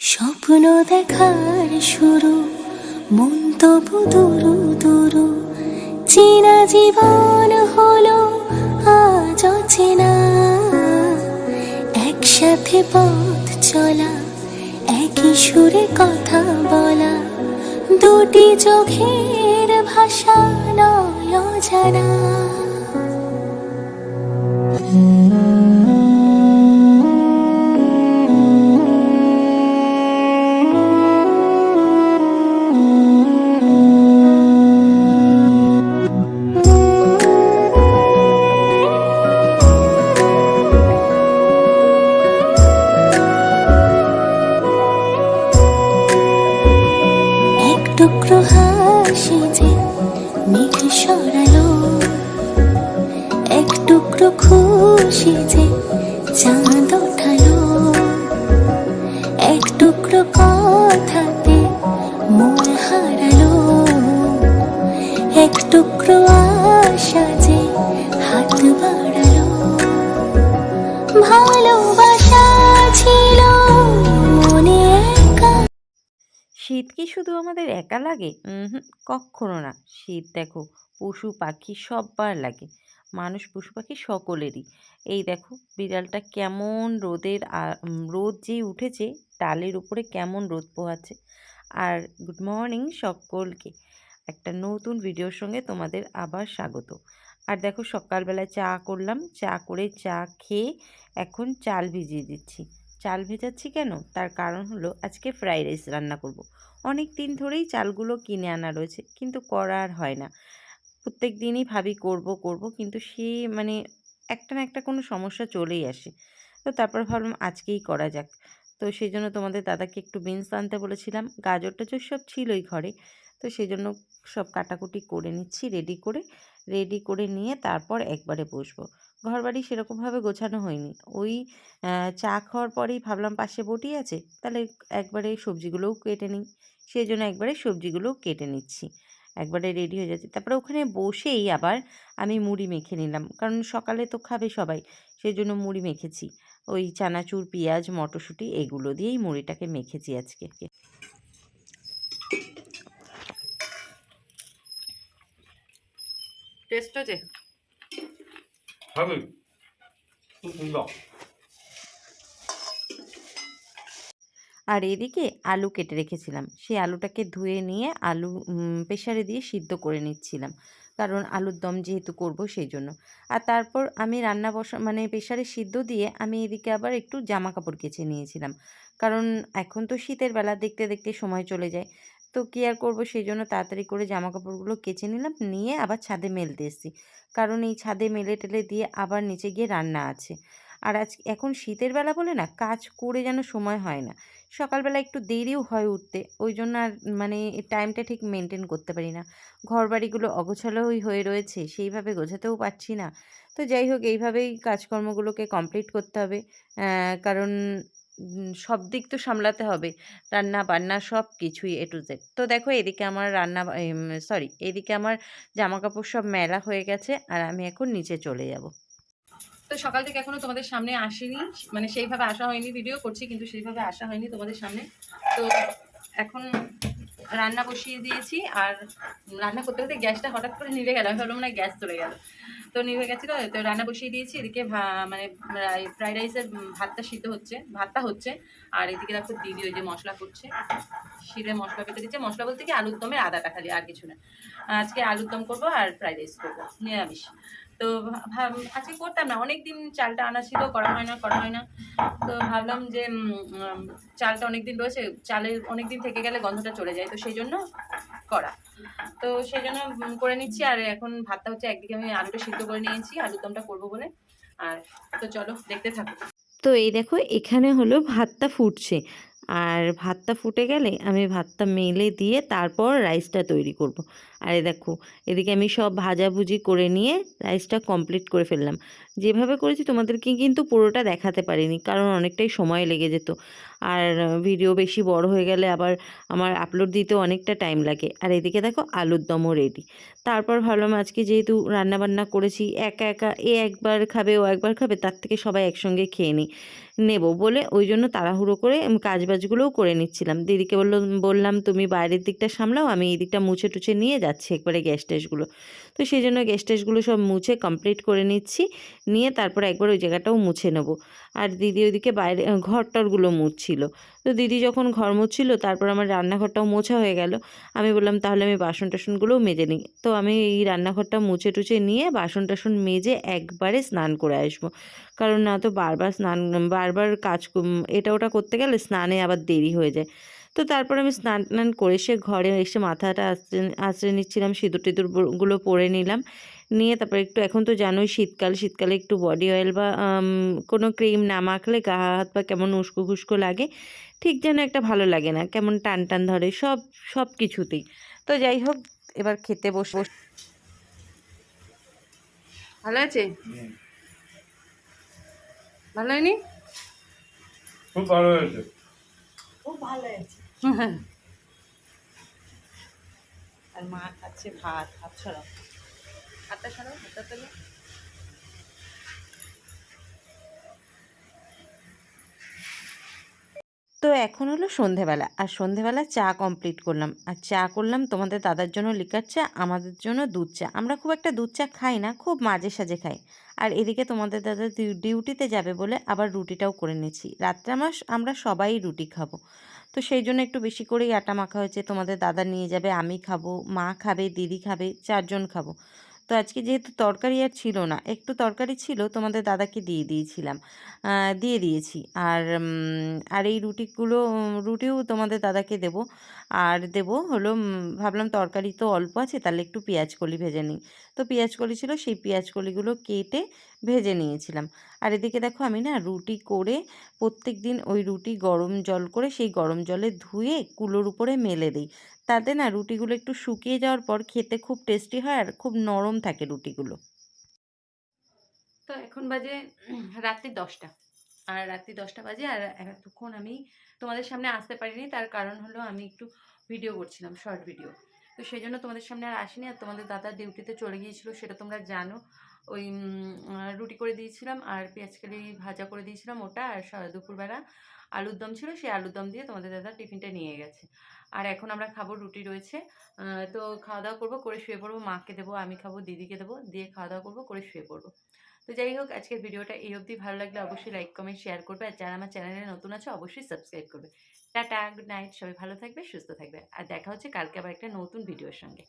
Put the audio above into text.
স্বপ্ন দেখার শুরু, মন্তব্য দুরু দুরু, চেনা জীবন হলো আজ অচেনা। একসাথে পথ চলা, একই সুরে কথা বলা, দুটি চোখের ভাষা নয় অজানা। এক টুকরো হাসি যে মেঘ সরালো, এক টুকরো খুশি যে চাঁদ ওঠালো, এক টুকরো কথাতে মন হারালো, এক টুকরো আশা যে হাত বাড়ালো। ভালোবাসা ছিল মনে একা। শীত কি শুধু আমাদের একা লাগে? কক্ষনো না। শীত দেখো পশু পাখি সব্বার লাগে, মানুষ পশু পাখি সকলেরই। এই দেখো বিড়ালটা কেমন রোদ যে উঠেছে, ডালের উপরে কেমন রোদ পোহাচ্ছে। আর গুড মর্নিং সকলকে, একটা নতুন ভিডিওর সঙ্গে তোমাদের আবার স্বাগত। আর দেখো সকালবেলায় চা করলাম, চা করে চা খেয়ে এখন চাল ভিজিয়ে দিচ্ছি। চাল ভেজাচ্ছি কেন, তার কারণ হলো আজকে ফ্রাইড রাইস রান্না করব। অনেক দিন ধরেই চালগুলো কিনে আনা রয়েছে, কিন্তু করা আর হয় না। প্রত্যেক দিনই ভাবি করব করব, কিন্তু সে মানে একটা না একটা কোনো সমস্যা চলেই আসে। তো তারপর ভাবলাম আজকেই করা যাক। তো সেই জন্য তোমাদের দাদাকে একটু বিনস আনতে বলেছিলাম, গাজর টাজর সব ছিলই ঘরে। তো সেই জন্য সব কাটাকুটি করে নিচ্ছি, রেডি করে নিয়ে তারপর একবারে বসবো। ঘরবাড়ি সেরকমভাবে গোছানো হয়নি। ওই চা খাওয়ার পরেই ভাবলাম পাশে বটি আছে, তাহলে একবারে সবজিগুলোও কেটে নিই। সেই জন্য একবারে সবজিগুলোও কেটে নিচ্ছি, একবারে রেডি হয়ে যাচ্ছে। তারপরে ওখানে বসেই আবার আমি মুড়ি মেখে নিলাম, কারণ সকালে তো খাবে সবাই, সেই জন্য মুড়ি মেখেছি। ওই চানাচুর, পেঁয়াজ, মটরশুঁটি এগুলো দিয়েই মুড়িটাকে মেখেছি আজকে। টেস্ট হয়েছে? হবে খুব সুন্দর। আর এদিকে আলু কেটে রেখেছিলাম, সেই আলুটাকে ধুয়ে নিয়ে আলু প্রেসারে দিয়ে সিদ্ধ করে নিচ্ছিলাম, কারণ আলুর দম যেহেতু করব সেই জন্য। আর তারপর আমি মানে প্রেসারে সিদ্ধ দিয়ে আমি এদিকে আবার একটু জামা কাপড় কেচে নিয়েছিলাম, কারণ এখন তো শীতের বেলা, দেখতে দেখতে সময় চলে যায়। তো কী আর করবো, সেই জন্য তাড়াতাড়ি করে জামা কাপড়গুলো কেচে নিলাম, নিয়ে আবার ছাদে মেলতে এসেছি, কারণ এই ছাদে মেলে টেলে দিয়ে আবার নিচে গিয়ে রান্না আছে। আর এখন শীতের বেলা বলে না, কাজ করে যেন সময় হয় না। সকালবেলা একটু দেরিও হয় উঠতে, ওই জন্য আর মানে টাইমটা ঠিক মেনটেন করতে পারি না। ঘরবাড়িগুলো অগোছালোই হয়ে রয়েছে, সেইভাবে গোছাতেও পারছি না। তো যাই হোক, এইভাবেই কাজকর্মগুলোকে কমপ্লিট করতে হবে, কারণ সব দিক তো সামলাতে হবে, রান্না বান্না সব কিছুই এ টু জেড। তো দেখো এদিকে আমার এদিকে আমার জামা কাপড় সব মেলা হয়ে গেছে, আর আমি এখন নিচে চলে যাব। তো সকাল থেকে এখনো তোমাদের সামনে আসিনি, মানে সেইভাবে আসা হয়নি, ভিডিও করছি কিন্তু সেইভাবে আসা হয়নি তোমাদের সামনে। তো এখন রান্না বসিয়ে দিয়েছি, আর রান্না করতে করতে গ্যাসটা হঠাৎ করে নিভে গেল, আমি ভাবলাম না গ্যাস চলে গেল, তো নিভে গেছিলো। তো রান্না বসিয়ে দিয়েছি, এদিকে মানে ফ্রাইড রাইসের ভাতটা হচ্ছে। আর এদিকে দেখো দিদি ওই যে মশলা করছে, শিলে মশলা পেতে দিচ্ছে। মশলা বলতে কি আলুর দমের আদাটা খালি, আর কিছু না। আজকে আলুর দম করবো আর ফ্রাইড রাইস করবো নিরামিষ। তো আজকে করতাম না, অনেকদিন চালটা আনা ছিল, করা হয় না। তো ভাবলাম যে চালটা অনেকদিন রয়েছে, চালের অনেকদিন থেকে গেলে গন্ধটা চলে যায়, তো সেই জন্য করা। তো সেই জন্য করে নিচ্ছি। আর এখন ভাতটা হচ্ছে, একদিকে আমি আলুটা সিদ্ধ করে নিয়েছি আলুর দমটা করবো বলে। আর তো চলো দেখতে থাকো। তো এই দেখো এখানে হলো ভাতটা ফুটছে, আর ভাতটা ফুটে গেলে আমি ভাতটা মেলে দিয়ে তারপর রাইসটা তৈরি করব। আর এই দেখো এদিকে আমি সব ভাজাভুজি করে নিয়ে রাইসটা কমপ্লিট করে ফেললাম। যেভাবে করেছি তোমাদেরকে কিন্তু পুরোটা দেখাতে পারিনি, কারণ অনেকটাই সময় লেগে যেত। আর ভিডিও বেশি বড় হয়ে গেলে আবার আমার আপলোড দিতেও অনেকটা টাইম লাগে। আর এদিকে দেখো আলুর দমও রেডি। তারপর ভাবলাম আজকে যেহেতু রান্নাবান্না করেছি, একা একা এ একবার খাবে ও একবার খাবে, তার থেকে সবাই একসঙ্গে খেয়ে নেব বলে ওই জন্য তাড়াহুড়ো করে কাজবাজগুলোও করে নিচ্ছিলাম। দিদিকে বললাম তুমি বাইরের দিকটা সামলাও, আমি এই দিকটা মুছে টুছে নিয়ে যাচ্ছি একবারে গ্যাস ট্যাসগুলো। তো সেই জন্য গ্যাস ট্যাসগুলো সব মুছে কমপ্লিট করে নিচ্ছি, নিয়ে তারপর একবার ওই জায়গাটাও মুছে নেব। আর দিদি ওইদিকে বাইরে ঘর টরগুলো মুছছিল। তো দিদি যখন ঘর মুছছিল তারপর আমার রান্নাঘরটাও মোছা হয়ে গেল। আমি বললাম তাহলে আমি বাসন টাসনগুলোও মেজে নিই। তো আমি এই রান্নাঘরটা মুছে টুছে নিয়ে বাসন টাসন মেজে একবারে স্নান করে আসবো, কারণ না তো বারবার এটা ওটা করতে গেলে স্নানে আবার দেরি হয়ে যায়। তো তারপর আমি স্নান টান করে সে ঘরে এসে মাথাটা আঁচড়ে নিচ্ছিলাম, সিঁদুর টিঁদুরগুলো পরে নিলাম। নিয়ে তারপর একটু, এখন তো জানোই শীতকালে একটু বডি অয়েল বা কোনো ক্রিম না মাখলে গা হাত পা কেমন উস্কো খুস্কো লাগে, ঠিক যেন একটা ভালো লাগে না, কেমন টান টান ধরে সব কিছুতেই। তো যাই হোক, এবার খেতে বসে। ভালো আছে? ভালো হয়নি? খুব ভালো হয়েছে। আর মা খাচ্ছে ভাত। হাত সরাও, হাতটা সরাও, হাতটা তোলো। তো এখন হলো সন্ধেবেলা, আর সন্ধেবেলা চা কমপ্লিট করলাম। আর চা করলাম তোমাদের দাদার জন্য লিকার চা, আমাদের জন্য দুধ চা। আমরা খুব একটা দুধ চা খাই না, খুব মাঝে সাঝে খাই। আর এদিকে তোমাদের দাদা ডিউটিতে যাবে বলে আবার রুটিটাও করে নিয়েছি। রাত্রে আমরা সবাই রুটি খাবো, তো সেই জন্য একটু বেশি করেই আটা মাখা হয়েছে। তোমাদের দাদা নিয়ে যাবে, আমি খাবো, মা খাবে, দিদি খাবে, 4জন খাবো। তো আজকে যেহেতু তরকারি আর ছিল না, একটু তরকারি ছিল, তোমাদের দাদাকে দিয়ে দিয়েছি। আর এই রুটিও তোমাদের দাদাকে দেব। আর দেব হলো ভাবলাম তরকারি তো অল্প আছে, তাহলে একটু পেঁয়াজকলি ভেজে নিই। তো পেঁয়াজকলি ছিল, সেই পেঁয়াজকলিগুলো কেটে ভেজে নিয়েছিলাম। আর এদিকে দেখো আমি না রুটি করে প্রত্যেক দিন ওই রুটি গরম জল করে সেই গরম জলে ধুয়ে কুলোর উপরে মেলে দিই। তাতে না রুটিগুলো একটু শুকিয়ে যাওয়ার পর খেতে খুব টেস্টি হয় আর খুব নরম থাকে রুটিগুলো। তো এখন বাজে রাত্রি 10টা, আর রাত্রি 10টা বাজে। আর এতক্ষণ আমি তোমাদের সামনে আসতে পারিনি, তার কারণ হলো আমি একটু ভিডিও করছিলাম, শর্ট ভিডিও। তো সেই জন্য তোমাদের সামনে আর আসিনি। আর তোমাদের দাদা ডিউটিতে চলে গিয়েছিল, সেটা তোমরা জানো। ওই রুটি করে দিয়েছিলাম আর পেঁয়াজকালি ভাজা করে দিয়েছিলাম ওটা, আর দুপুরবেলা আলুর দম ছিল, সেই আলুর দম দিয়ে তোমাদের দাদা টিফিনটা নিয়ে গেছে। আর এখন আমরা খাবো, রুটি রয়েছে। তো খাওয়া দাওয়া করবো, করে শুয়ে পড়বো। মাকে দেবো, আমি খাবো, দিদিকে দেবো, দিয়ে খাওয়া দাওয়া করবো, করে শুয়ে পড়বো। তো যাই হোক, আজকের ভিডিওটা এই অবধি। ভালো লাগলে অবশ্যই লাইক কমেন্ট শেয়ার করবে, আর যারা আমার চ্যানেলে নতুন আছে অবশ্যই সাবস্ক্রাইব করবে। টাটা, গুড নাইট, সবাই ভালো থাকবে, সুস্থ থাকবে। আর দেখা হচ্ছে কালকে আবার একটা নতুন ভিডিওর সঙ্গে।